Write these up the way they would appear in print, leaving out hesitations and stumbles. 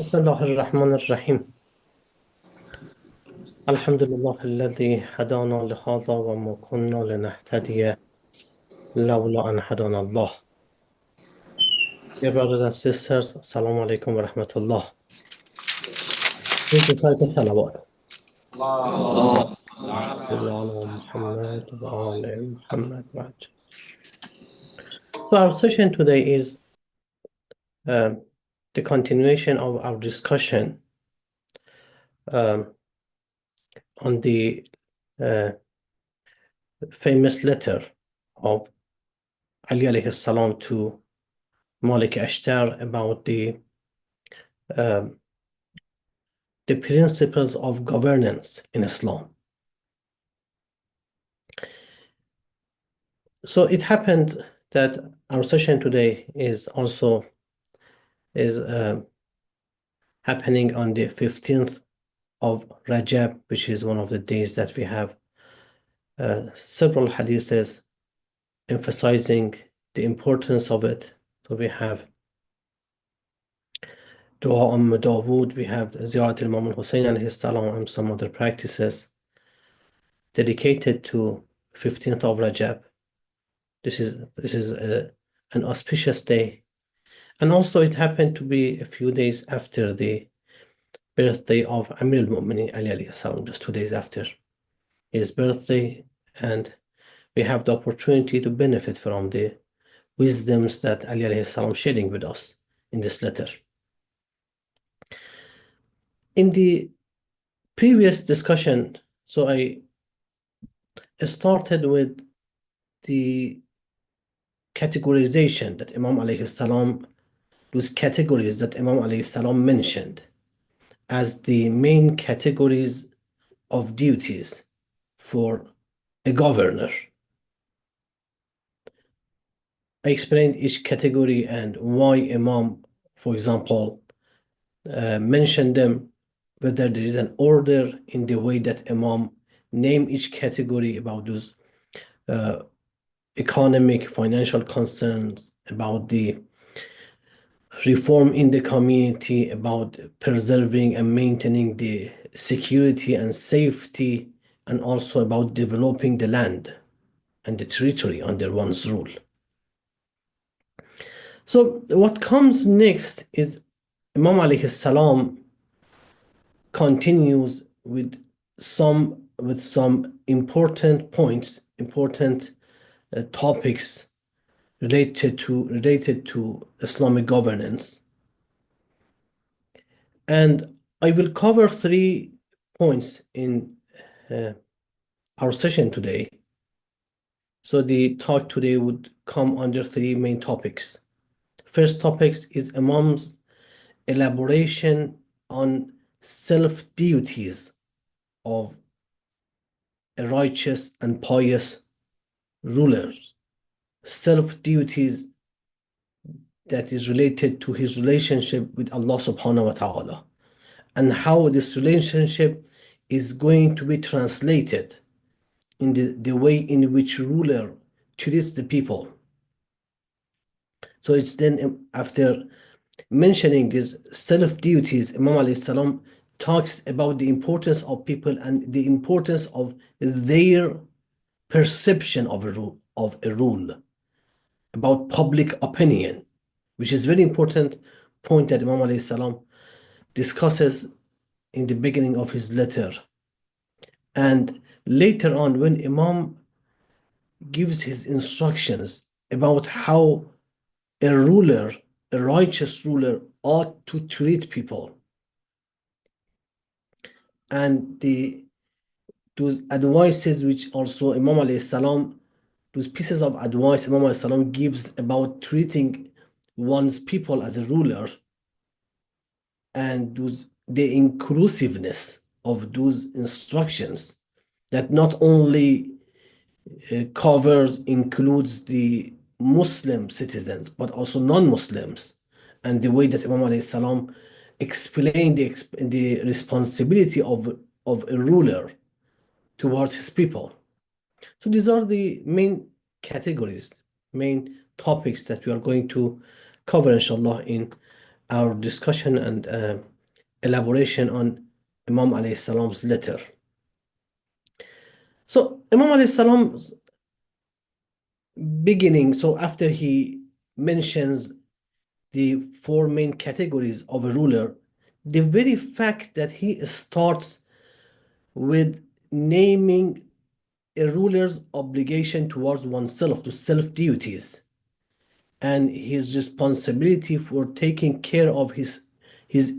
بسم الله الرحمن الرحيم الحمد لله الذي هدانا لهذا وما كنا لنهتدي لولا أن هدانا الله. Dear brothers and sisters, Assalamu alaikum wa rahmatullah. Please recite the salawat. Allah. Muhammad wa ali Muhammad wa ajma'in. So our session today is the continuation of our discussion on the famous letter of Ali alayhi salam to Malik al-Ashtar about the principles of governance in Islam. So it happened that our session today is also happening on the 15th of Rajab, which is one of the days that we have several hadiths emphasizing the importance of it. So we have Dua Dawood, we have Ziyarat al-Imam al-Hussein alayhi salam, and some other practices dedicated to 15th of Rajab. This is an auspicious day. And also it happened to be a few days after the birthday of Amir al-Mu'minin Ali alayhi salam, just 2 days after his birthday. And we have the opportunity to benefit from the wisdoms that Ali alayhi salam sharing with us in this letter. In the previous discussion, so I started with the categorization that Imam alayhi salam, those categories that Imam alayhi salam mentioned as the main categories of duties for a governor. I explained each category and why Imam, for example, mentioned them, whether there is an order in the way that Imam name each category about those economic, financial concerns, about the reform in the community, about preserving and maintaining the security and safety, and also about developing the land and the territory under one's rule. So what comes next is Imam alayhi salam continues with some important points, important topics related to Islamic governance. And I will cover 3 points in our session today. So the talk today would come under 3 main topics. First topic is Imam's elaboration on self-duties of a righteous and pious rulers. Self-duties that is related to his relationship with Allah subhanahu wa ta'ala, and how this relationship is going to be translated in the way in which ruler treats the people. So it's then after mentioning these self-duties, Imam alayhi salam talks about the importance of people and the importance of their perception of a rule, about public opinion, which is very important point that Imam alayhi salam discusses in the beginning of his letter. And later on, when Imam gives his instructions about how a ruler, a righteous ruler, ought to treat people, and those advices which also Imam alayhi salam, those pieces of advice Imam alayhi salam gives about treating one's people as a ruler, and the inclusiveness of those instructions that not only includes the Muslim citizens but also non-Muslims, and the way that Imam alayhi salam explained the responsibility of a ruler towards his people. So these are the main categories, main topics that we are going to cover inshallah in our discussion and elaboration on Imam alayhi salam's letter. So Imam alayhi salam's beginning, so after he mentions the four main categories of a ruler, the very fact that he starts with naming a ruler's obligation towards oneself, to self-duties, and his responsibility for taking care of his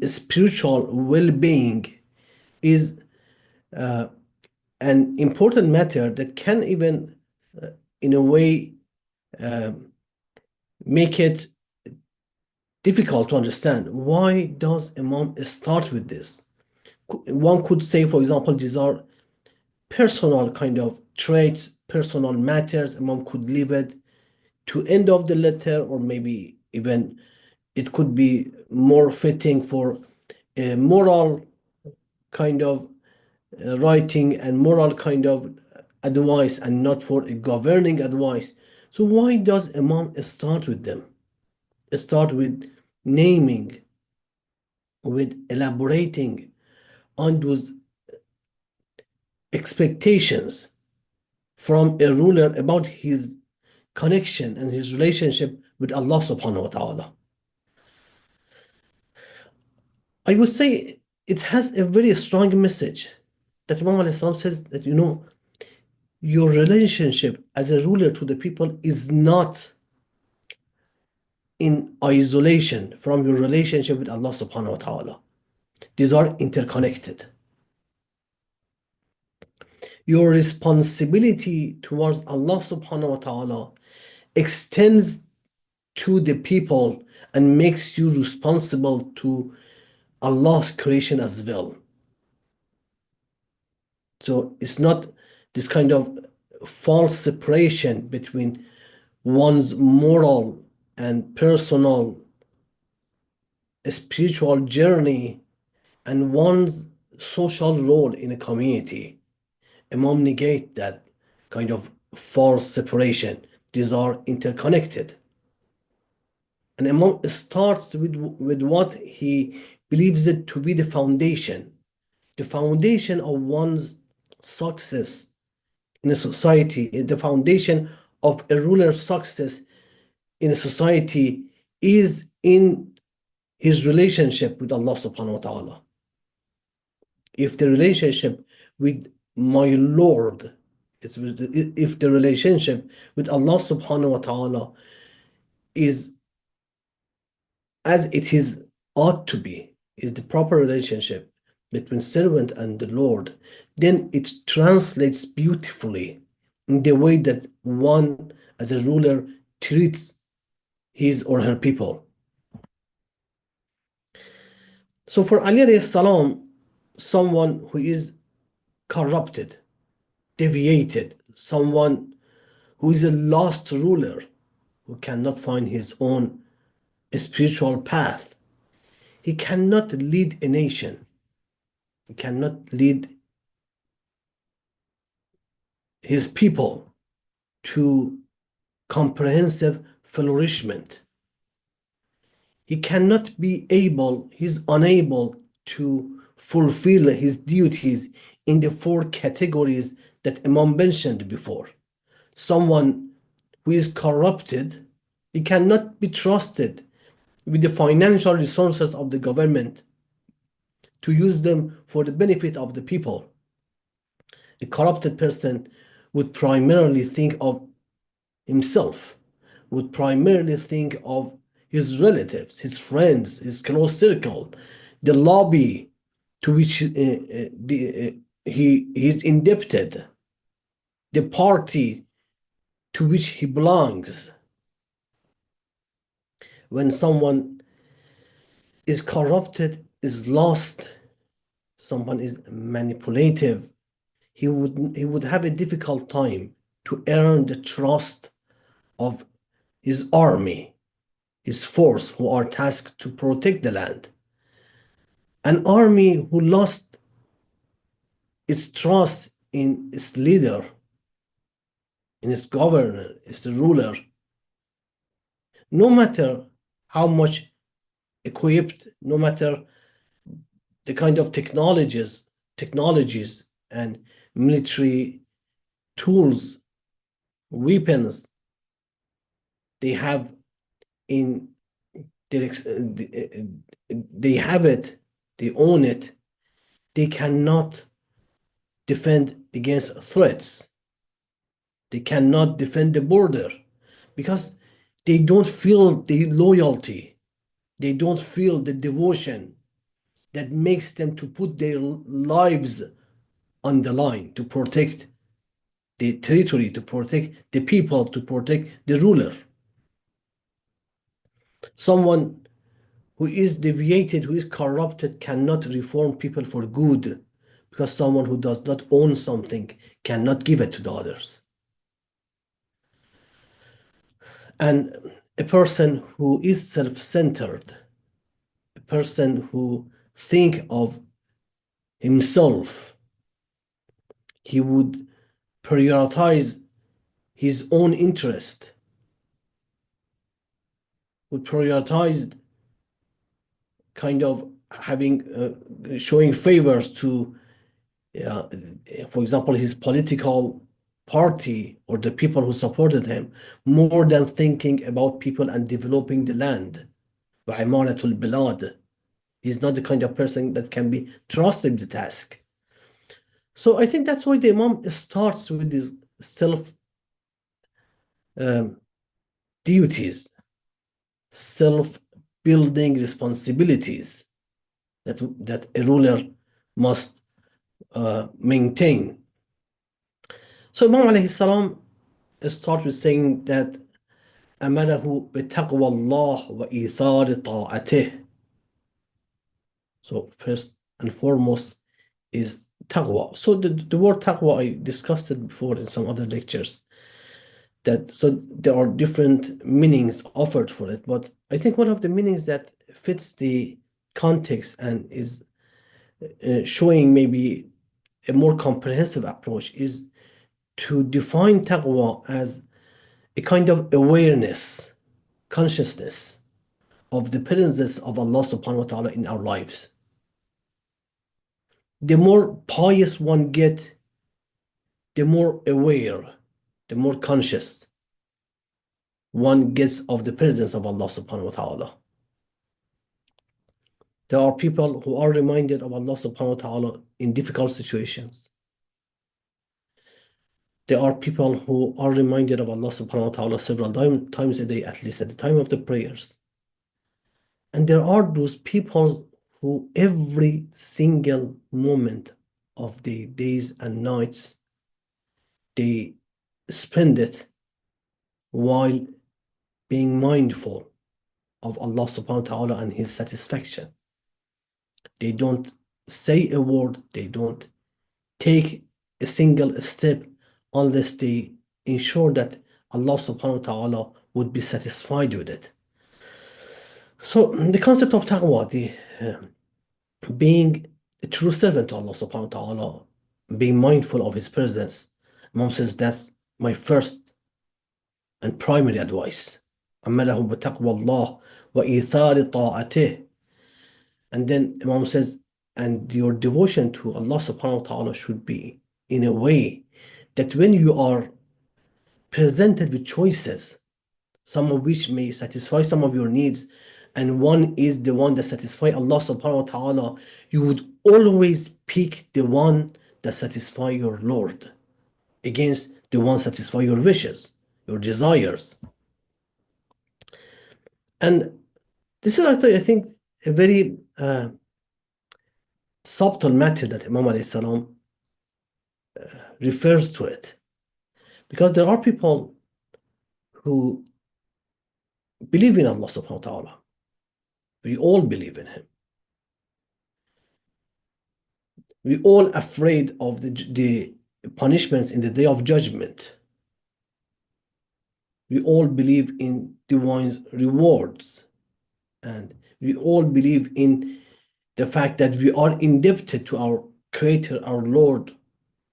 spiritual well-being is an important matter that can even, in a way, make it difficult to understand. Why does Imam start with this? One could say, for example, these are personal kind of traits, personal matters. Imam could leave it to end of the letter, or maybe even it could be more fitting for a moral kind of writing and moral kind of advice, and not for a governing advice. So why does Imam start with them? Start with naming, with elaborating on those expectations from a ruler about his connection and his relationship with Allah subhanahu wa ta'ala. I would say it has a very strong message that Imam alayhi salam says that, your relationship as a ruler to the people is not in isolation from your relationship with Allah subhanahu wa ta'ala. These are interconnected. Your responsibility towards Allah subhanahu wa ta'ala extends to the people and makes you responsible to Allah's creation as well. So it's not this kind of false separation between one's moral and personal spiritual journey and one's social role in a community. Imam negate that kind of false separation. These are interconnected. And Imam starts with what he believes it to be the foundation of one's success in a society, the foundation of a ruler's success in a society is in his relationship with Allah subhanahu wa ta'ala. If the relationship with my Lord, if the relationship with Allah subhanahu wa ta'ala is as it is ought to be, is the proper relationship between servant and the Lord, then it translates beautifully in the way that one as a ruler treats his or her people. So for Ali alayhi salam, someone who is corrupted, deviated, someone who is a lost ruler, who cannot find his own spiritual path, he cannot lead a nation. He cannot lead his people to comprehensive flourishment. He cannot be able, he's unable to fulfill his duties in the four categories that Imam mentioned before. Someone who is corrupted, he cannot be trusted with the financial resources of the government to use them for the benefit of the people. A corrupted person would primarily think of himself, would primarily think of his relatives, his friends, his close circle, the lobby to which he is indebted, the party to which he belongs. When someone is corrupted, is lost, someone is manipulative, he would have a difficult time to earn the trust of his army, his force, who are tasked to protect the land. An army who lost its trust in its leader, in its governor, its ruler, no matter how much equipped, no matter the kind of technologies and military tools, weapons they have in they have it, they own it, they cannot defend against threats. They cannot defend the border because they don't feel the loyalty, they don't feel the devotion that makes them to put their lives on the line to protect the territory, to protect the people, to protect the ruler. Someone who is deviated, who is corrupted, cannot reform people for good, because someone who does not own something cannot give it to the others. And a person who is self-centered, a person who think of himself, he would prioritize his own interest, would prioritize kind of having showing favors to, for example, his political party or the people who supported him, more than thinking about people and developing the land. وعمارة البلاد. He's not the kind of person that can be trusted with the task. So I think that's why the Imam starts with these self duties, self-building responsibilities that a ruler must maintain. So Imam alayhi salam start with saying that أمره بتقوى الله وإيثار طاعته. So first and foremost is taqwa. So the word taqwa, I discussed it before in some other lectures. So there are different meanings offered for it, but I think one of the meanings that fits the context and is showing maybe a more comprehensive approach is to define taqwa as a kind of awareness, consciousness of the presence of Allah subhanahu wa ta'ala in our lives. The more pious one get, the more aware, the more conscious one gets of the presence of Allah subhanahu wa ta'ala. There are people who are reminded of Allah subhanahu wa ta'ala in difficult situations. There are people who are reminded of Allah subhanahu wa ta'ala several times a day, at least at the time of the prayers. And there are those people who every single moment of the days and nights, they spend it while being mindful of Allah subhanahu wa ta'ala and His satisfaction. They don't say a word, they don't take a single step unless they ensure that Allah subhanahu wa ta'ala would be satisfied with it. So the concept of taqwa, being a true servant to Allah subhanahu wa ta'ala, being mindful of His presence, Imam says that's my first and primary advice. أمره بتقوى الله وإيثار طاعته. And then Imam says, and your devotion to Allah subhanahu wa ta'ala should be in a way that when you are presented with choices, some of which may satisfy some of your needs, and one is the one that satisfies Allah subhanahu wa ta'ala, you would always pick the one that satisfies your Lord against the one satisfy your wishes, your desires. And this is actually, I think, a very subtle matter that Imam alayhi salam refers to it. Because there are people who believe in Allah subhanahu wa ta'ala. We all believe in Him. We all afraid of the punishments in the day of judgment. We all believe in divine rewards. And we all believe in the fact that we are indebted to our Creator, our Lord,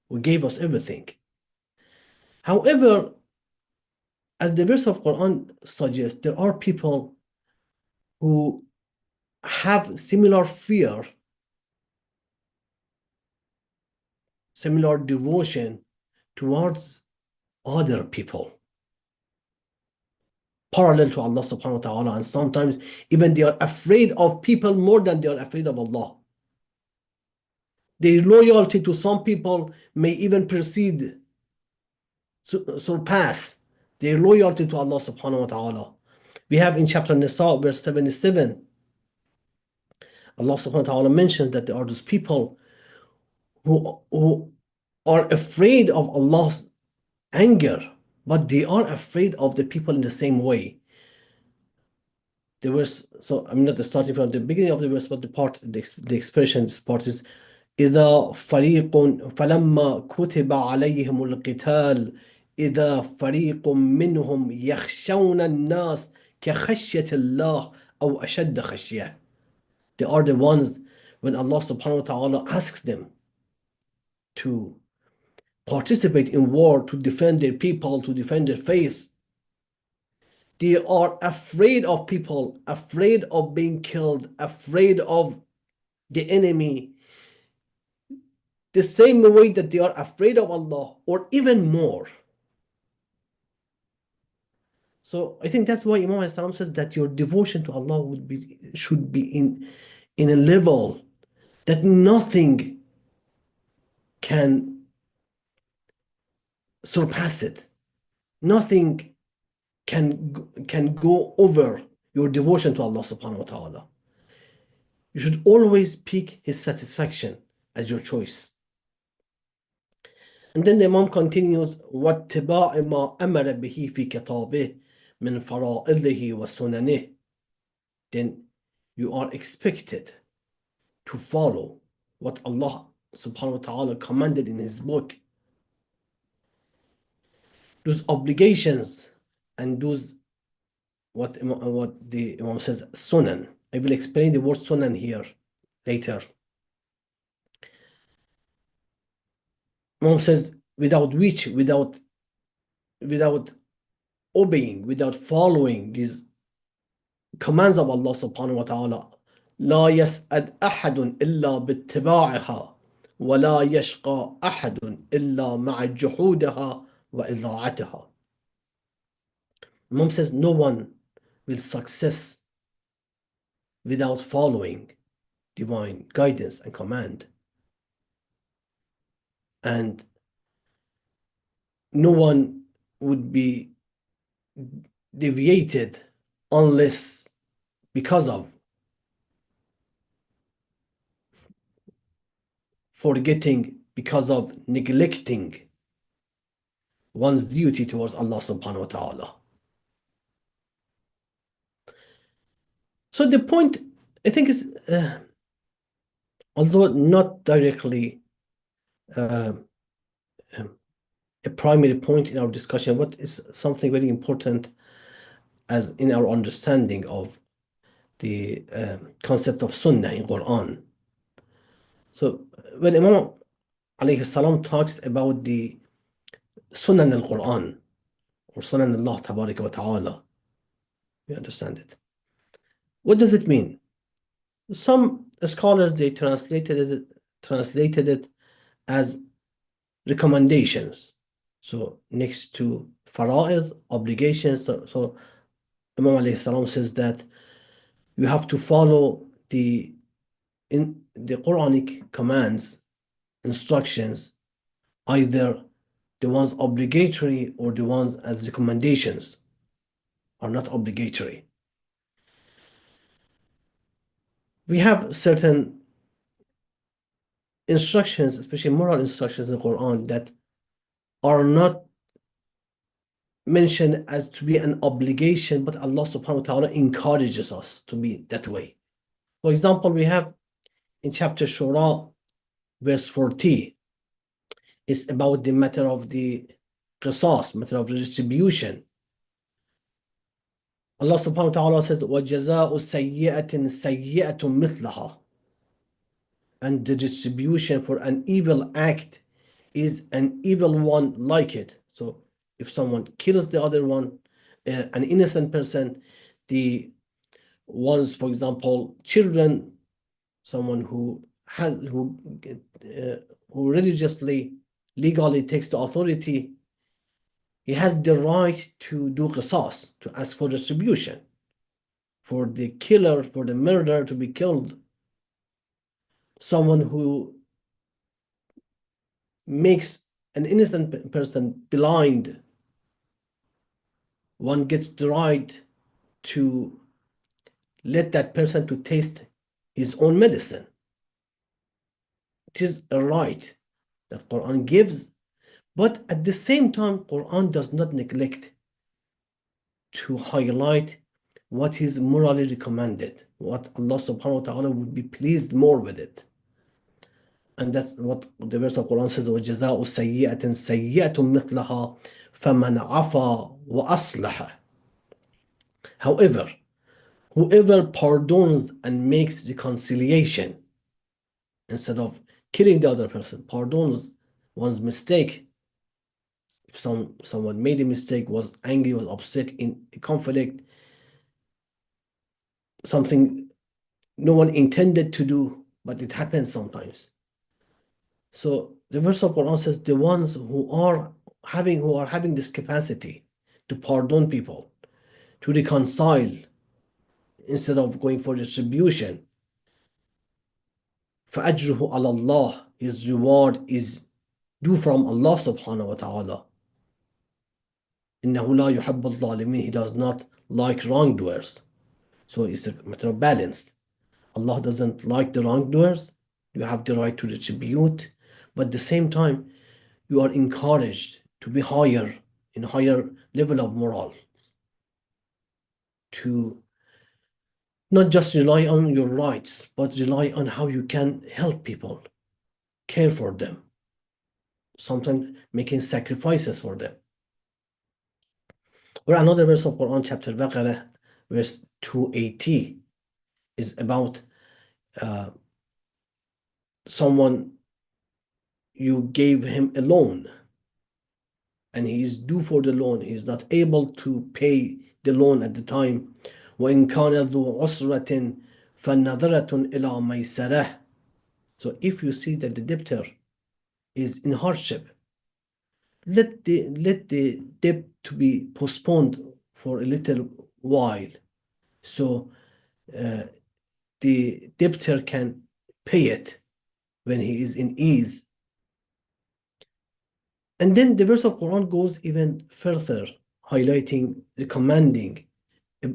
who gave us everything. However, as the verse of Quran suggests, there are people who have similar fear, similar devotion towards other people, parallel to Allah subhanahu wa ta'ala, and sometimes even they are afraid of people more than they are afraid of Allah. Their loyalty to some people may even surpass their loyalty to Allah subhanahu wa ta'ala. We have in chapter Nisa, verse 77, Allah subhanahu wa ta'ala mentions that there are those people who are afraid of Allah's anger, but they are afraid of the people in the same way. The verse, so I'm not starting from the beginning of the verse, but the expression, this part is إذا فريق فلما كتب عليهم القتال إذا فريق منهم يخشون الناس كخشية الله أو أشد خشية. They are the ones when Allah subhanahu wa ta'ala asks them to participate in war, to defend their people, to defend their faith. They are afraid of people, afraid of being killed, afraid of the enemy, the same way that they are afraid of Allah, or even more. So I think that's why Imam says that your devotion to Allah should be in a level that nothing can surpass it. Nothing can go over your devotion to Allah subhanahu wa ta'ala. You should always pick His satisfaction as your choice. And then the Imam continues, وَاتِّبَاعِ مَا أَمَرَ بِهِ فِي كِتَابِهِ مِنْ فَرَائِضِهِ وَسُنَنِهِ. Then you are expected to follow what Allah subhanahu wa ta'ala commanded in His book. Those obligations and those what the Imam says, sunan. I will explain the word sunan here later. Imam says, without which, without obeying, without following these commands of Allah subhanahu wa ta'ala, لا يسأل أحد إلا باتباعها ولا يشقى أحد إلا مع جحودها وإضاعتها. Imam says no one will success without following divine guidance and command. And no one would be deviated unless because of forgetting, because of neglecting one's duty towards Allah subhanahu wa ta'ala. So the point, I think, is although not directly a primary point in our discussion, but is something very important as in our understanding of the concept of Sunnah in Quran. So when Imam alayhi salam talks about the Sunan al-Quran or Sunan Allah tabaraka wa ta'ala, we understand it. What does it mean? Some scholars, they translated it as recommendations. So next to fara'id, obligations, so Imam alayhi salam says that you have to follow the Quranic commands, instructions, either the ones obligatory or the ones as recommendations are not obligatory. We have certain instructions, especially moral instructions in the Quran, that are not mentioned as to be an obligation, but Allah subhanahu wa ta'ala encourages us to be that way. For example, we have in chapter Shura, verse 40, it's about the matter of the qisas, matter of the distribution. Allah subhanahu wa ta'ala says, وَجَزَاءُ سَيِّئَةٍ سَيِّئَةٌ مِثْلَهَا. And the distribution for an evil act is an evil one like it. So if someone kills the other one, an innocent person, the Ones, for example, children, someone who religiously, legally takes the authority, he has the right to do qisas, to ask for retribution, for the killer, for the murderer to be killed. Someone who makes an innocent person blind, one gets the right to let that person to taste his own medicine. It is a right that Quran gives, but at the same time, Quran does not neglect to highlight what is morally recommended, what Allah subhanahu wa ta'ala would be pleased more with it. And that's what the verse of Quran says, وَجَزَاءُ سَيِّئَةٍ سَيِّئَةٌ مِثْلَهَا فَمَنْ عَفَى وَأَصْلَحَ. However, whoever pardons and makes reconciliation, instead of killing the other person, pardons one's mistake. If someone made a mistake, was angry, was upset in a conflict, something no one intended to do, but it happens sometimes. So the verse of Quran says the ones who are having this capacity to pardon people, to reconcile, instead of going for retribution, فَأَجْرُهُ عَلَى اللَّهِ, his reward is due from Allah subhanahu wa ta'ala. إِنَّهُ لَا يُحَبُّ الظَّالِمِينَ, he does not like wrongdoers. So it's a matter of balance. Allah doesn't like the wrongdoers. You have the right to retribute, but at the same time, you are encouraged to be higher, in a higher level of moral, to not just rely on your rights, but rely on how you can help people, care for them, sometimes making sacrifices for them. Or another verse of Quran, chapter Baqarah, verse 280, is about someone, you gave him a loan and he is due for the loan, he is not able to pay the loan at the time. وَإِنْ كَانَ ذُو عُسْرَةٍ فَنَظَرَةٌ إِلَى مَيْسَرَةٍ. So if you see that the debtor is in hardship, let the debt to be postponed for a little while, so the debtor can pay it when he is in ease. And then the verse of Quran goes even further, highlighting, recommending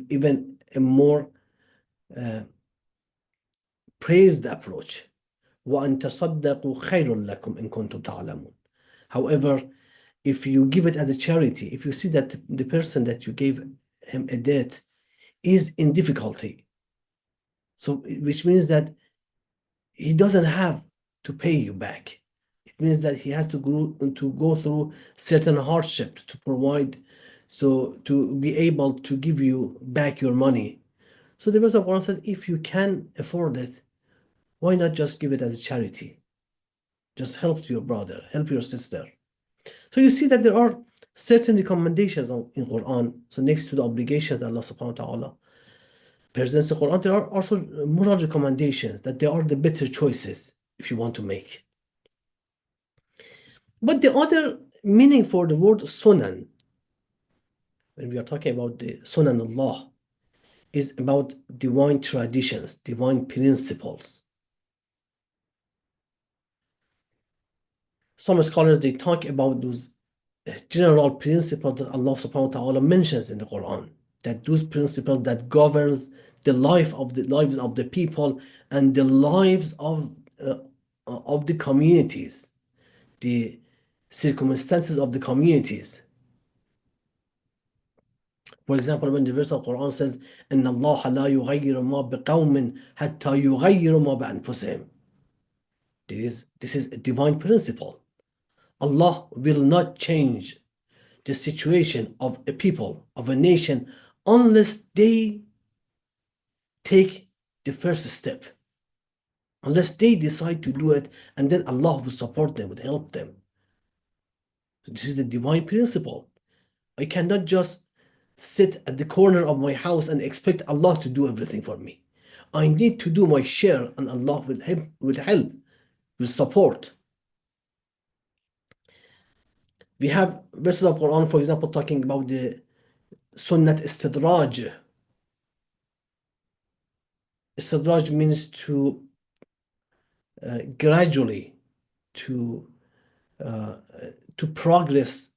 even a more praised approach. وَأَن تَصَدَّقُوا خَيْرٌ لَكُمْ إِن كُنتُمْ تَعْلَمُونَ. However, if you give it as a charity, if you see that the person that you gave him a debt is in difficulty, so which means that he doesn't have to pay you back. It means that he has to go through certain hardships to provide, so to be able to give you back your money. So the verse of Quran says, if you can afford it, why not just give it as a charity? Just help your brother, help your sister. So you see that there are certain recommendations in Quran. So next to the obligations that Allah subhanahu wa ta'ala presents in Quran, there are also moral recommendations that they are the better choices if you want to make. But the other meaning for the word sunan, when we are talking about the sunan Allah, is about divine traditions, divine principles. Some scholars, they talk about those general principles that Allah subhanahu wa ta'ala mentions in the Quran, that those principles that governs the lives of the people and the lives of the communities, the circumstances of the communities. For example, when the verse of Quran says, إِنَّ اللَّهَ لَا يُغَيِّرُ مَا بِقَوْمٍ حَتَّى يُغَيِّرُ مَا بِأَنفُسِهِمْ. This is a divine principle. Allah will not change the situation of a people, of a nation, unless they take the first step, unless they decide to do it, and then Allah will support them, will help them. This is the divine principle. I cannot just sit at the corner of my house and expect Allah to do everything for me. I need to do my share, and Allah will help, will support. We have verses of Quran, for example, talking about the Sunnat istidraj. Istidraj means to gradually, to uh, to progress,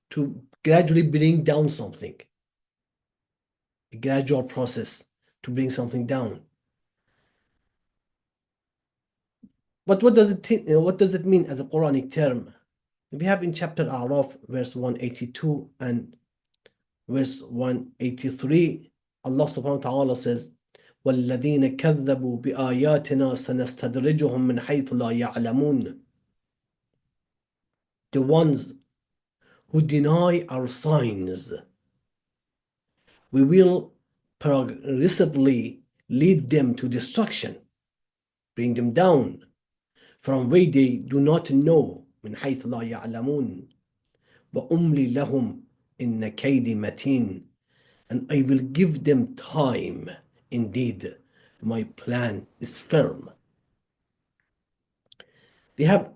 to gradually bring down something, a gradual process to bring something down. But what does it mean as a Quranic term? We have in chapter A'raf, verse 182 and verse 183, Allah subhanahu wa ta'ala says, وَالَّذِينَ كَذَّبُوا بِآيَاتِنَا سَنَسْتَدْرِجُهُم مِّنْ حَيْثُ لَا يَعْلَمُونَ. The ones who deny our signs, we will progressively lead them to destruction, bring them down from where they do not know. من حيث لا يعلمون وأملي لهم إن كيدي متين. And I will give them time. Indeed, my plan is firm. We have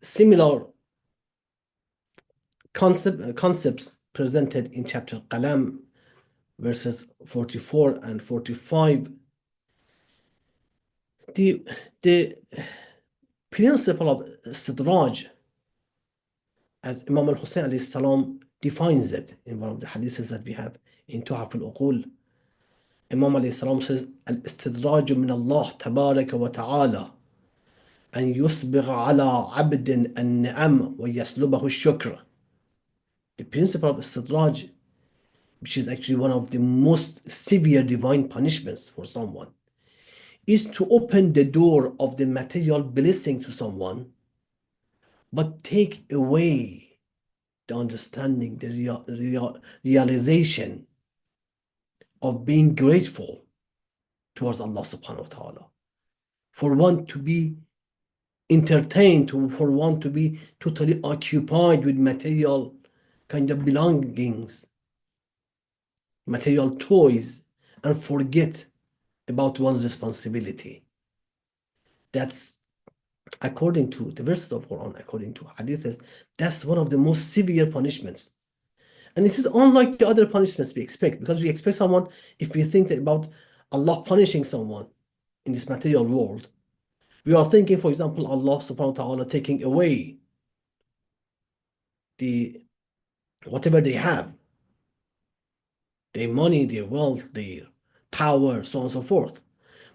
similar concepts presented in chapter Qalam, verses 44 and 45. The principle of istidraj, as Imam al-Hussein alayhi salam defines it in one of the hadiths that we have in Tuhaf al-Uqul. Imam alayhi salam says, al-istidraj min Allah tabaraka wa ta'ala أن يسبغ على عبد النعم ويسلبه الشكر. The principle of istidraj, which is actually one of the most severe divine punishments for someone, is to open the door of the material blessing to someone, but take away the understanding, the realization of being grateful towards Allah subhanahu wa ta'ala. For one to be entertained, for one to be totally occupied with material kind of belongings, material toys, and forget about one's responsibility. That's according to the verses of Quran, according to hadiths, that's one of the most severe punishments. And it is unlike the other punishments we expect, because we expect someone, if we think about Allah punishing someone in this material world, we are thinking, for example, Allah subhanahu wa ta'ala taking away whatever they have, their money, their wealth, their power, so on and so forth.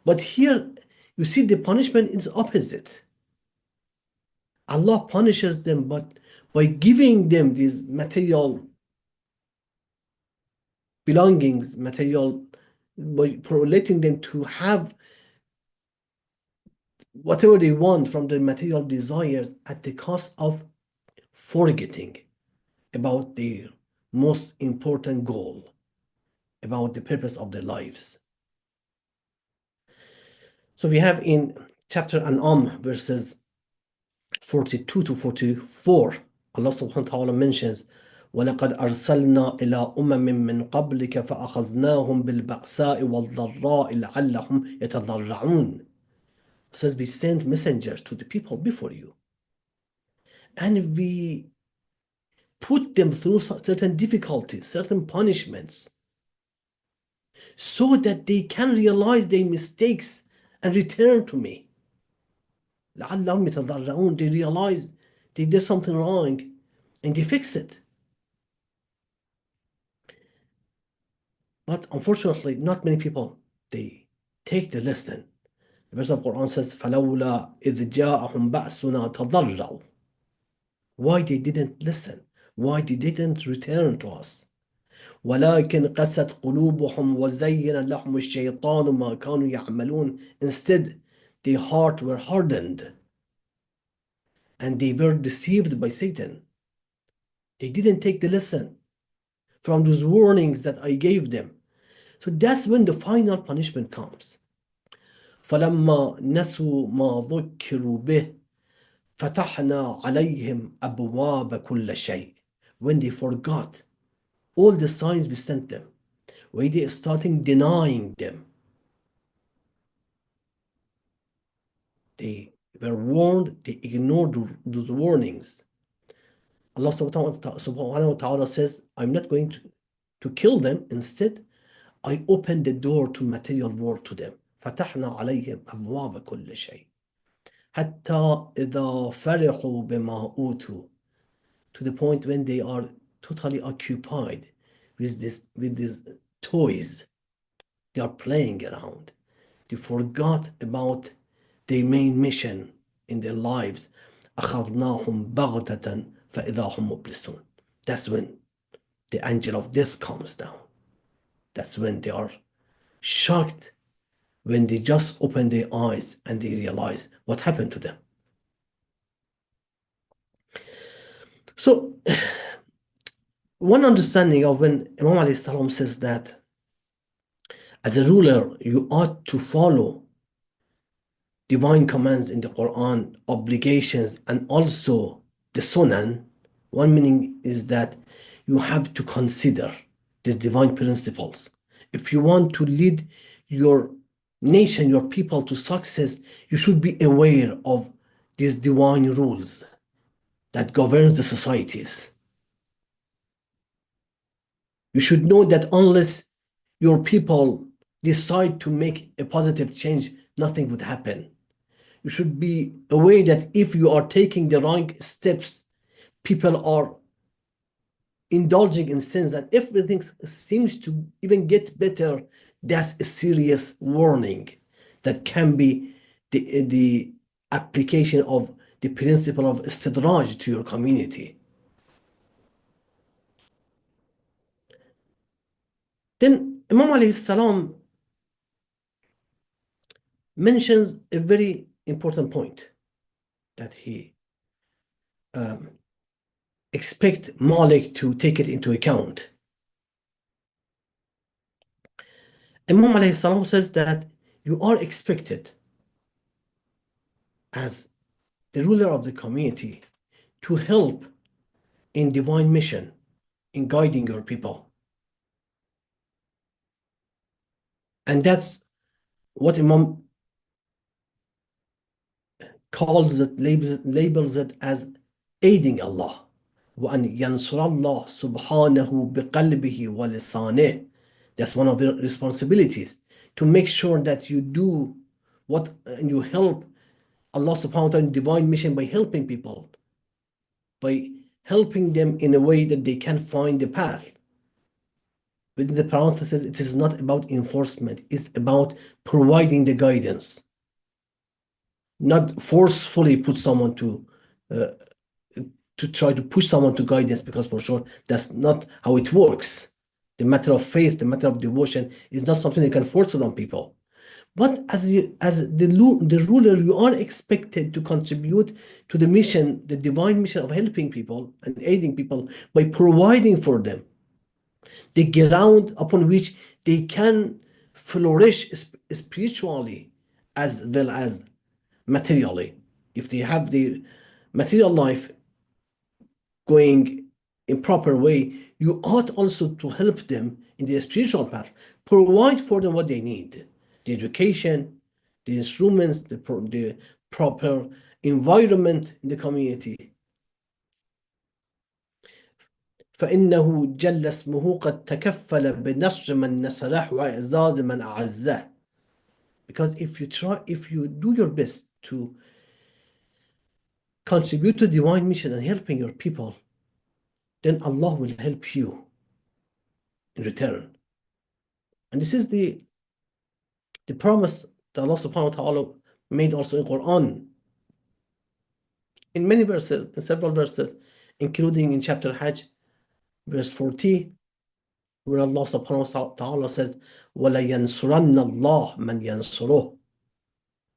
But here, you see, the punishment is opposite. Allah punishes them, but by giving them these material belongings, by letting them to have whatever they want from their material desires at the cost of forgetting about their most important goal, about the purpose of their lives. So we have in chapter An'am, verses 42 to 44, Allah subhanahu wa ta'ala mentions, وَلَقَدْ أَرْسَلْنَا إِلَىٰ أُمَمٍ مِّن قَبْلِكَ فَأَخَذْنَاهُمْ بِالْبَأْسَاءِ وَالضَّرَّاءِ لَعَلَّهُمْ يَتَضَرَّعُونَ. It says we sent messengers to the people before you, and we put them through certain difficulties, certain punishments, so that they can realize their mistakes and return to me. لعلهم يتضرعون. They realize they did something wrong and they fix it. But unfortunately, not many people, they take the lesson. The verse of Quran says, فَلَوْلَا إِذْ جَاءَهُمْ بَأْسُنَا تَضَرَّعُوا. Why they didn't listen? Why they didn't return to us? ولكن قست قلوبهم وزين لهم الشيطان ما كانوا يعملون. Instead, their heart were hardened and they were deceived by Satan. They didn't take the lesson from those warnings that I gave them. So that's when the final punishment comes. فَلَمَّا نَسُوا مَا ذُكِّرُوا بِهِ فَتَحْنَا عَلَيْهِمْ أَبْوَابَ كُلِّ شَيْءٍ. When they forgot all the signs we sent them, why they are starting denying them. They were warned, they ignored those warnings. Allah subhanahu wa ta'ala says, I'm not going to kill them. Instead, I open the door to material world to them. فتحنا عليهم أبواب كل شيء حتى إذا فرحوا بما أوتوا, to the point when they are totally occupied with these toys. They are playing around. They forgot about their main mission in their lives. أخذناهم بغتة فإذا هم مبلسون. That's when the angel of death comes down. That's when they are shocked, when they just open their eyes and they realize what happened to them. So, one understanding of when Imam alayhi salam says that as a ruler, you ought to follow divine commands in the Quran, obligations, and also the Sunan. One meaning is that you have to consider these divine principles. If you want to lead your nation, your people to success, you should be aware of these divine rules that governs the societies. You should know that unless your people decide to make a positive change, nothing would happen. You should be aware that if you are taking the wrong steps, people are indulging in sins and everything seems to even get better. That's a serious warning that can be the application of the principle of istidraj to your community. Then Imam alayhi salam mentions a very important point that he expect Malik to take it into account. Imam alayhi salam says that you are expected as the ruler of the community to help in divine mission, in guiding your people. And that's what Imam calls it, labels it as aiding Allah. وأن ينصر الله سبحانه بقلبه ولسانه. That's one of the responsibilities, to make sure that you do what and you help Allah subhanahu wa ta'ala in divine mission by helping people, by helping them in a way that they can find the path. Within the parenthesis, it is not about enforcement, it's about providing the guidance. Not forcefully put someone to try to push someone to guidance, because for sure that's not how it works. The matter of faith, the matter of devotion is not something you can force it on people. But as the ruler, you are expected to contribute to the mission, the divine mission of helping people and aiding people by providing for them the ground upon which they can flourish spiritually as well as materially. If they have the material life going in proper way, you ought also to help them in their spiritual path. Provide for them what they need: the education, the instruments, the proper environment in the community. فإنه جل اسمه قد تكفل بنصر من نصره وإعزاز من أعزه. Because if you do your best to contribute to divine mission and helping your people, then Allah will help you in return. And this is the promise that Allah subhanahu wa ta'ala made also in Quran, in many verses, in several verses, including in chapter Hajj, verse 40, where Allah subhanahu wa ta'ala says, وَلَيَنْصُرَنَّ اللَّهُ مَنْ يَنْصُرُهُ.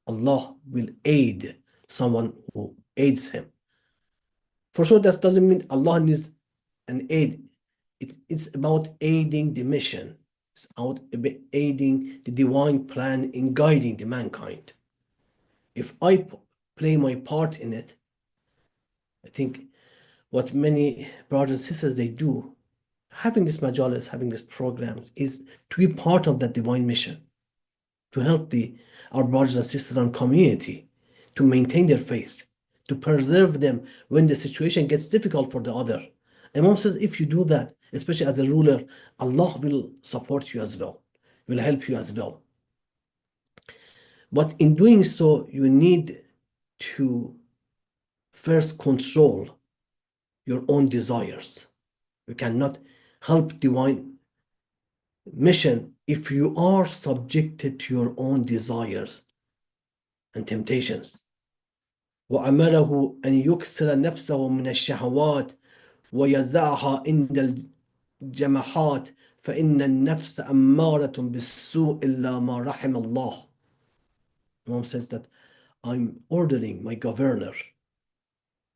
Allah will aid someone who aids him. For sure, that doesn't mean Allah needs an aid. It's about aiding the mission. It's about aiding the divine plan in guiding the mankind. If I play my part in it, I think what many brothers and sisters they do, having this majalis, having this program is to be part of that divine mission, to help our brothers and sisters and community to maintain their faith, to preserve them when the situation gets difficult for the other. Imam says, if you do that, especially as a ruler, Allah will support you as well, will help you as well. But in doing so, you need to first control your own desires. You cannot help divine mission if you are subjected to your own desires and temptations. وأمره أن يكسر نفسه من الشهوات ويزعها عند الجماحات فإن النفس أمارة بالسوء إلا ما رحم الله. Imam says that I'm ordering my governor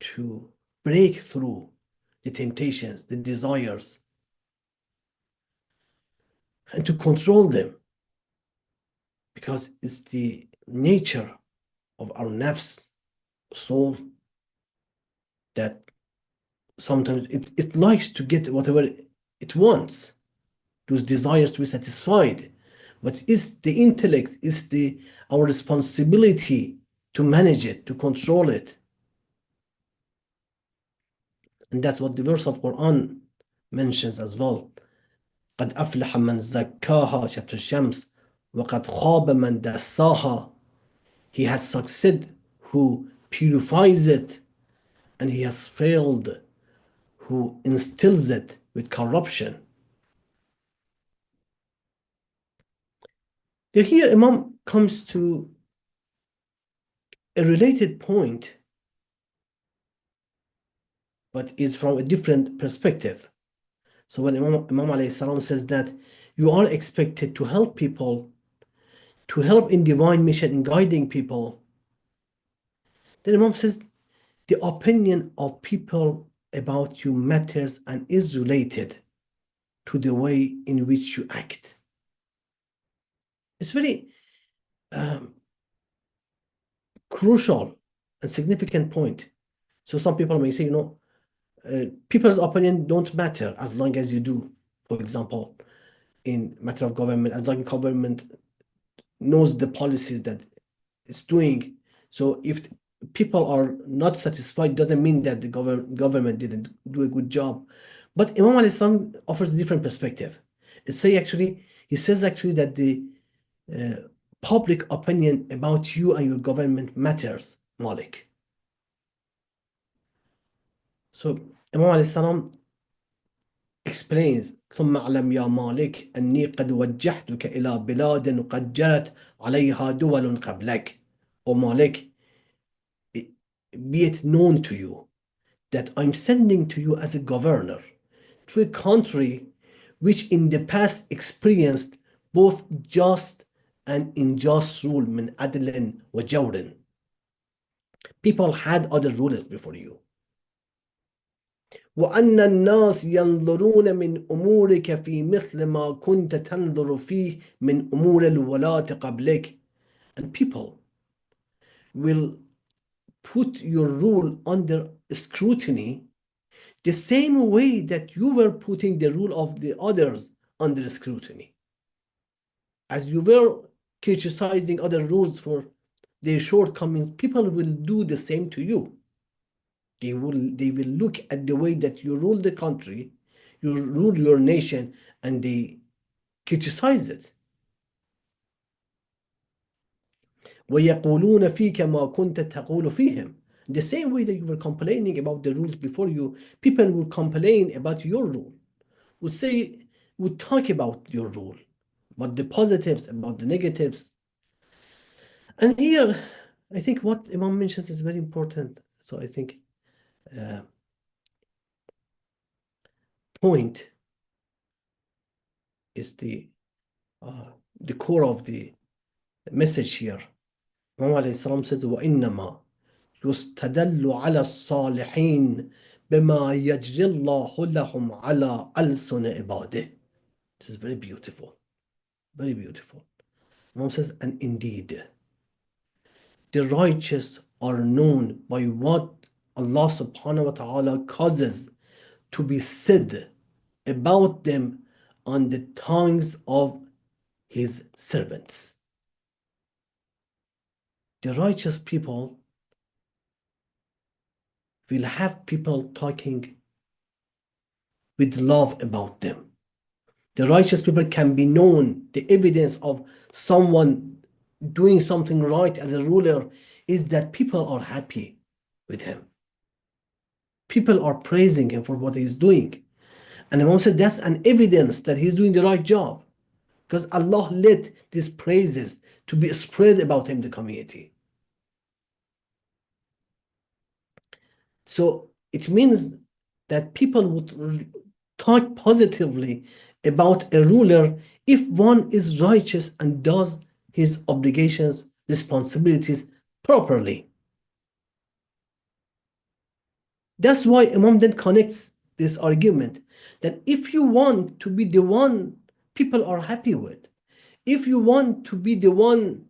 to break through the temptations, the desires, and to control them, because it's the nature of our nafs, soul, that sometimes it likes to get whatever it wants, those desires to be satisfied. But it's the intellect, it's our responsibility to manage it, to control it. And that's what the verse of Quran mentions as well. قد أفلح من زكاها, chapter Shams, وقد خاب من دساها. He has succeeded who purifies it, and he has failed who instills it with corruption. Here Imam comes to a related point, but is from a different perspective. So when Imam alayhi salam says that you are expected to help people, to help in divine mission, in guiding people, then Imam says the opinion of people about you matters and is related to the way in which you act. It's very crucial and significant point. So some people may say, people's opinion don't matter as long as you do. For example, in matter of government, as long as government knows the policies that it's doing. So if people are not satisfied, doesn't mean that the government didn't do a good job. But Imam al-Islam offers a different perspective. He says actually that the public opinion about you and your government matters, Malik. So Imam al-Islam explains ثم اعلم يا مالك أني قد وجهتك إلى بلاد قد جرت عليها دول قبلك. O Malik, be it known to you that I'm sending to you as a governor to a country which in the past experienced both just and unjust rule, من عدل وجور. People had other rulers before you. وأن الناس ينظرون من أمورك في مثل ما كنت تنظر فيه من أمور الولاة قبلك. And people will put your rule under scrutiny the same way that you were putting the rule of the others under scrutiny. As you were criticizing other rules for their shortcomings, people will do the same to you. They will look at the way that you rule the country, you rule your nation, and they criticize it. وَيَقُولُونَ فِيكَ مَا كُنْتَ تَقُولُ فِيهِمْ. The same way that you were complaining about the rules before you, people will complain about your rule, would talk about your rule, about the positives, about the negatives. And here, I think what Imam mentions is very important. So I think point is the core of the message here. Imam alayhi salam says, وَإِنَّمَا يُسْتَدَلُّ عَلَى الصَّالِحِينَ بِمَا يَجْرِي اللَّهُ لَهُمْ عَلَى أَلْسُنِ عِبَادِهِ. This is very beautiful. Very beautiful. Imam says, and indeed, the righteous are known by what Allah subhanahu wa ta'ala causes to be said about them on the tongues of his servants. The righteous people will have people talking with love about them. The righteous people can be known. The evidence of someone doing something right as a ruler is that people are happy with him. People are praising him for what he's doing. And Imam said that's an evidence that he's doing the right job, because Allah let these praises to be spread about him in the community. So it means that people would talk positively about a ruler if one is righteous and does his obligations, responsibilities properly. That's why Imam then connects this argument that if you want to be the one people are happy with, if you want to be the one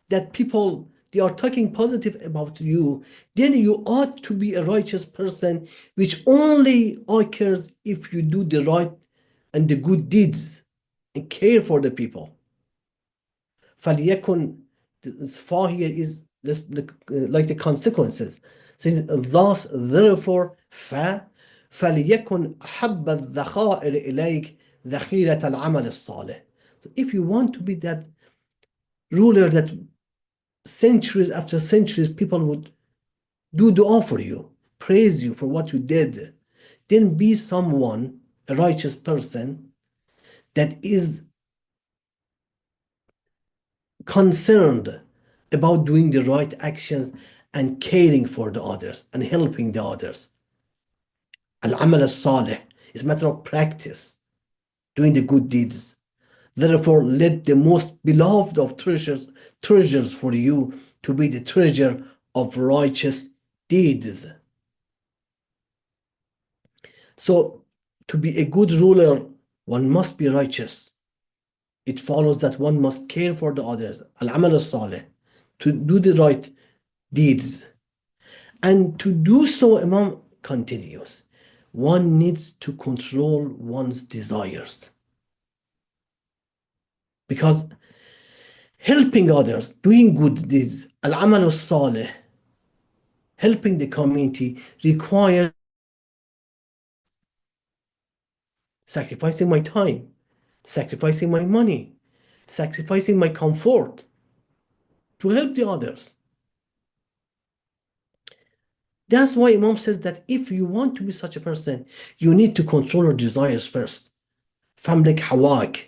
that people they are talking positive about you, then you ought to be a righteous person, which only occurs if you do the right and the good deeds and care for the people. فَلْيَكُنْ, this fa here is like the consequences. So thus, therefore, فَلْيَكُنْ أَحَبَّ الذَّخَائِرِ إِلَيْكَ ذَخِيرَةَ الْعَمَلِ الصَّالِحِ. So if you want to be that ruler that centuries after centuries people would do dua for you, praise you for what you did, then be someone, a righteous person, that is concerned about doing the right actions and caring for the others and helping the others. Al-amal al-salih is a matter of practice, doing the good deeds. Therefore, let the most beloved of treasures for you to be the treasure of righteous deeds. So, to be a good ruler, one must be righteous. It follows that one must care for the others, al-amal al-salih, to do the right deeds. And to do so, Imam continues, one needs to control one's desires. Because helping others, doing good deeds, al-amal al-salih, helping the community requires sacrificing my time, sacrificing my money, sacrificing my comfort to help the others. That's why Imam says that if you want to be such a person, you need to control your desires first. فَامْلِكْ حَوَاكَ,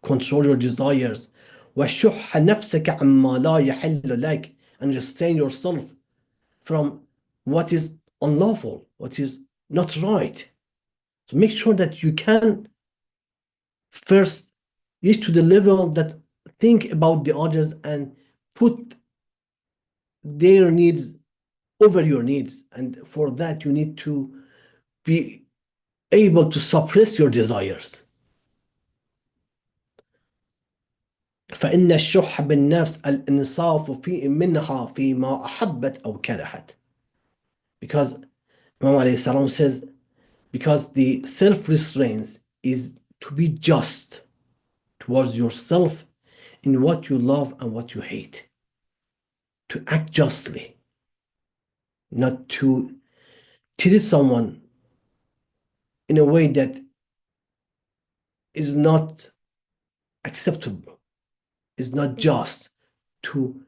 control your desires. وَشُحَّ نَفْسَكَ عَمَّا لَا يَحِلُّ لَكَ, and restrain yourself from what is unlawful, what is not right. So make sure that you can first reach to the level that think about the others and put their needs over your needs. And for that, you need to be able to suppress your desires. فإن الشح بالنفس الإنصاف في منها فيما أحبت أو كرهت. Because Imam alayhi salam says, because the self-restraint is to be just towards yourself in what you love and what you hate. To act justly, not to treat someone in a way that is not acceptable, is not just. To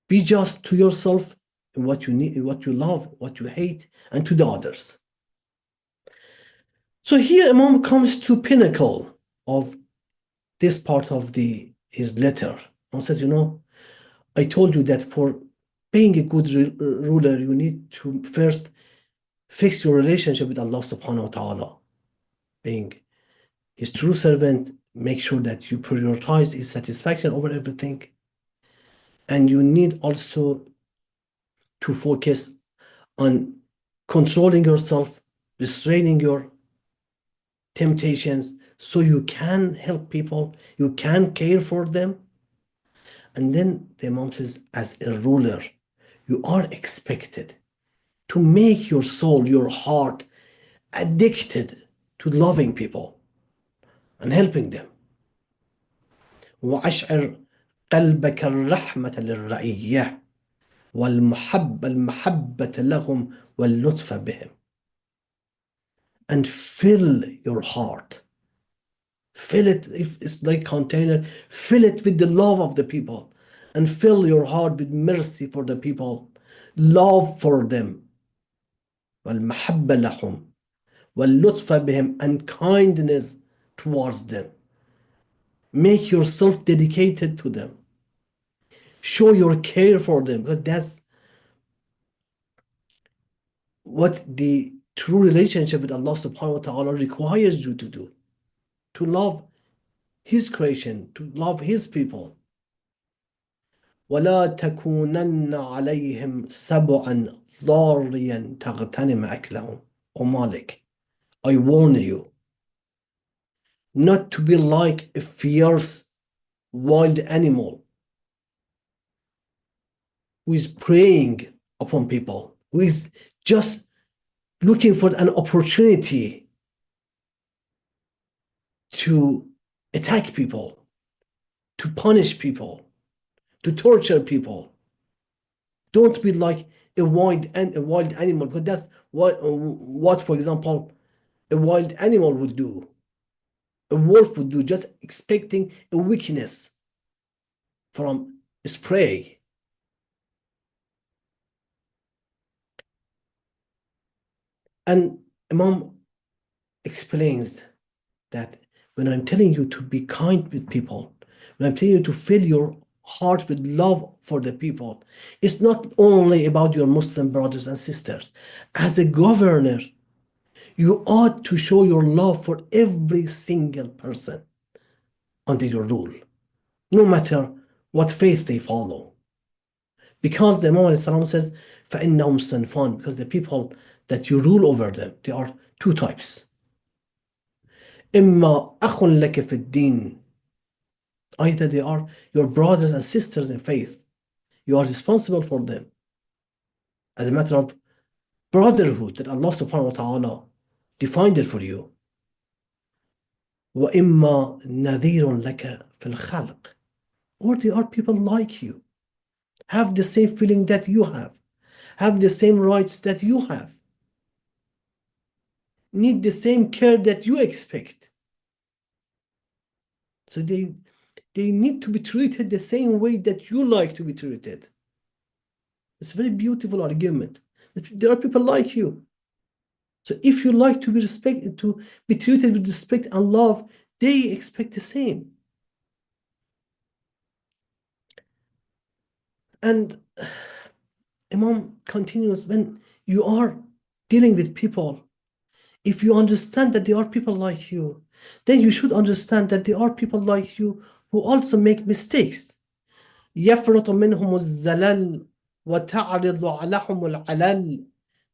be just to yourself in what you need, in what you love, what you hate, and to the others. So here Imam comes to pinnacle of this part of his letter. Imam says, I told you that for being a good ruler, you need to first fix your relationship with Allah subhanahu wa ta'ala. Being his true servant, make sure that you prioritize his satisfaction over everything. And you need also to focus on controlling yourself, restraining your temptations, so you can help people, you can care for them. And then the Imam says, as a ruler, you are expected to make your soul, your heart, addicted to loving people and helping them. وأشعر قلبك الرحمة للرعية المحبة لهم واللطف بهم. And fill your heart. Fill it, if it's like container, fill it with the love of the people. And fill your heart with mercy for the people, love for them. والمحبة لهم واللطف بهم, and kindness towards them. Make yourself dedicated to them. Show your care for them, because that's what the true relationship with Allah subhanahu wa ta'ala requires you to do. To love His creation, to love His people. وَلَا تَكُونَنَّ عَلَيْهِمْ سَبْعًا ضَارِيًا تَغْتَنِمَ أَكْلَهُمْ. O Malik, I warn you not to be like a fierce wild animal who is preying upon people, who is just looking for an opportunity to attack people, to punish people, to torture people. Don't be like a wild animal, because that's what, for example, a wild animal would do. A wolf would do, just expecting a weakness from its prey. And Imam explains that when I'm telling you to be kind with people, when I'm telling you to fill your heart with love for the people, it's not only about your Muslim brothers and sisters. As a governor, you ought to show your love for every single person under your rule, no matter what faith they follow. Because the Imam says, فَإِنَّهُمْ صَنْفَانِ, because the people that you rule over them, they are two types. إِمَّا أَخٌ لَكَ فِي الدِّينِ, either they are your brothers and sisters in faith. You are responsible for them as a matter of brotherhood that Allah subhanahu wa ta'ala defined it for you. وَإِمَّا نَذِيرٌ لَكَ فِي الْخَلْقِ, or they are people like you, have the same feeling that you have the same rights that you have, need the same care that you expect. So they need to be treated the same way that you like to be treated. It's a very beautiful argument. There are people like you. So if you like to be respected, to be treated with respect and love, they expect the same. And Imam continues, when you are dealing with people, if you understand that there are people like you, then you should understand that there are people like you who also make mistakes. يَفْرَطُ مِنْهُمُ الزَّلَلْ وَتَعْرِضُ عَلَيْهِمُ الْعَلَلْ.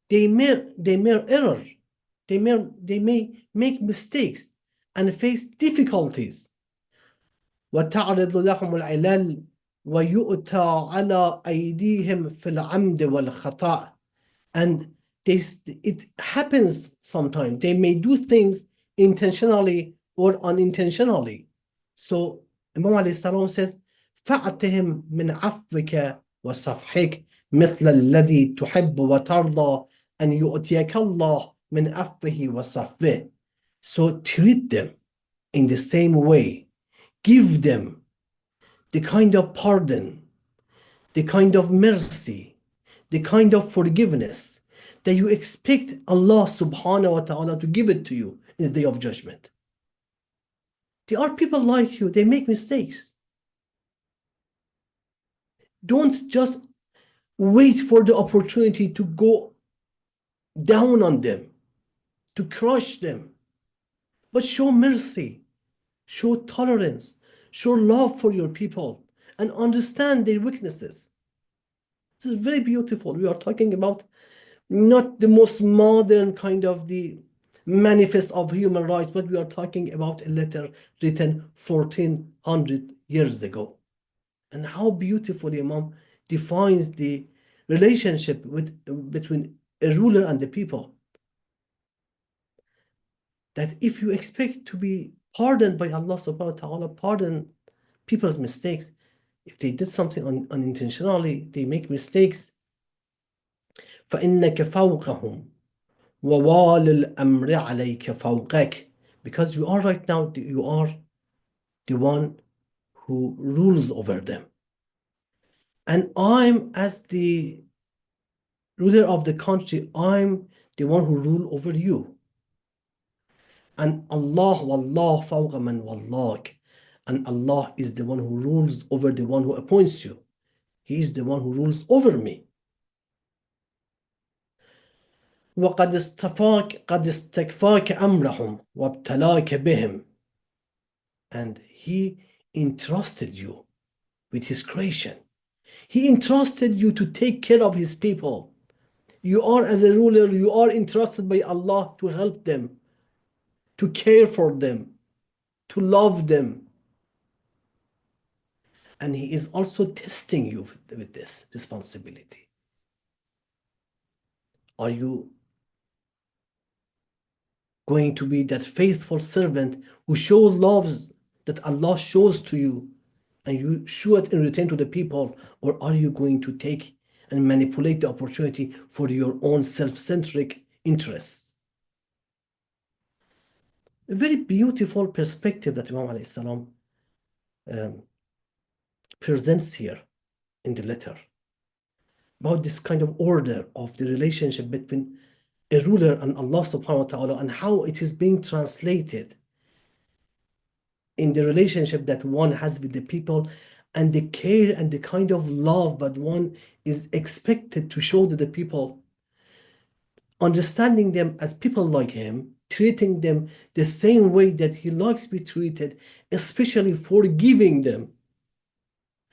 They may error. They may make mistakes and face difficulties. وَتَعْرِضُ لَهُمُ الْعِلَلْ وَيُؤْتَى عَلَى أَيْدِيهِمْ فِي الْعَمْدِ وَالْخَطَأِ. And it happens sometimes. They may do things intentionally or unintentionally. So Imam alayhi salam says, فَأْتِهِمْ مِنْ عَفْوِكَ وَصَفْحِكَ مِثْلَ الَّذِي تُحِبُّ وَتَرْضَى أَنْ يُؤْتِيَكَ اللَّهُ مِنْ عَفْوِهِ وَصَفْحِهِ. So treat them in the same way. Give them the kind of pardon, the kind of mercy, the kind of forgiveness that you expect Allah subhanahu wa ta'ala to give it to you in the day of judgment. There are people like you, they make mistakes. Don't just wait for the opportunity to go down on them, to crush them, but show mercy, show tolerance, show love for your people, and understand their weaknesses. This is very beautiful. We are talking about not the most modern kind of the manifest of human rights, but we are talking about a letter written 1400 years ago. And how beautifully Imam defines the relationship between a ruler and the people. that if you expect to be pardoned by Allah subhanahu wa ta'ala, pardon people's mistakes, if they did something unintentionally, they make mistakes, فَإِنَّكَ فَوْقَهُمْ وَوَالِ الْأَمْرِ عَلَيْكَ فَوْقَكَ. Because you are right now, you are the one who rules over them. And I'm, as the ruler of the country, I'm the one who rule over you. And Allah wallah fawqa man wallak. And Allah is the one who rules over the one who appoints you. He is the one who rules over me. وَقَدْ اسْتَكْفَاكَ أَمْرَهُمْ وَابْتَلَاكَ بِهِمْ. And He entrusted you with His creation. He entrusted you to take care of His people. You are, as a ruler, you are entrusted by Allah to help them, to care for them, to love them. And He is also testing you with this responsibility. Are you going to be that faithful servant who shows love that Allah shows to you, and you show it in return to the people? Or are you going to take and manipulate the opportunity for your own self-centric interests? A very beautiful perspective that Imam alayhi salam presents here in the letter about this kind of order of the relationship between a ruler and Allah subhanahu wa ta'ala, and how it is being translated in the relationship that one has with the people, and the care and the kind of love that one is expected to show to the people, understanding them as people like him, treating them the same way that he likes to be treated, especially forgiving them,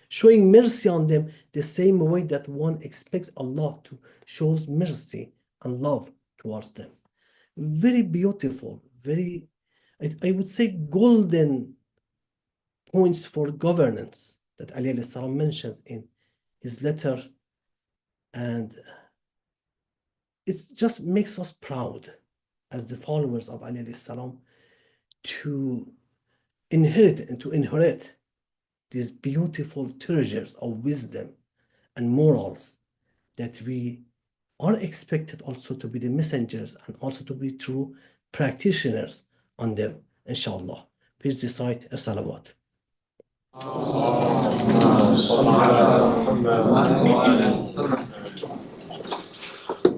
showing mercy on them the same way that one expects Allah to show mercy and love towards them. Very beautiful, very, I would say, golden points for governance that Ali alayhi salam mentions in his letter. And it just makes us proud as the followers of Ali alayhi salam to inherit these beautiful treasures of wisdom and morals, that we are expected also to be the messengers and also to be true practitioners on them, inshallah. Please recite a salawat. اللهم صل على محمد وعلى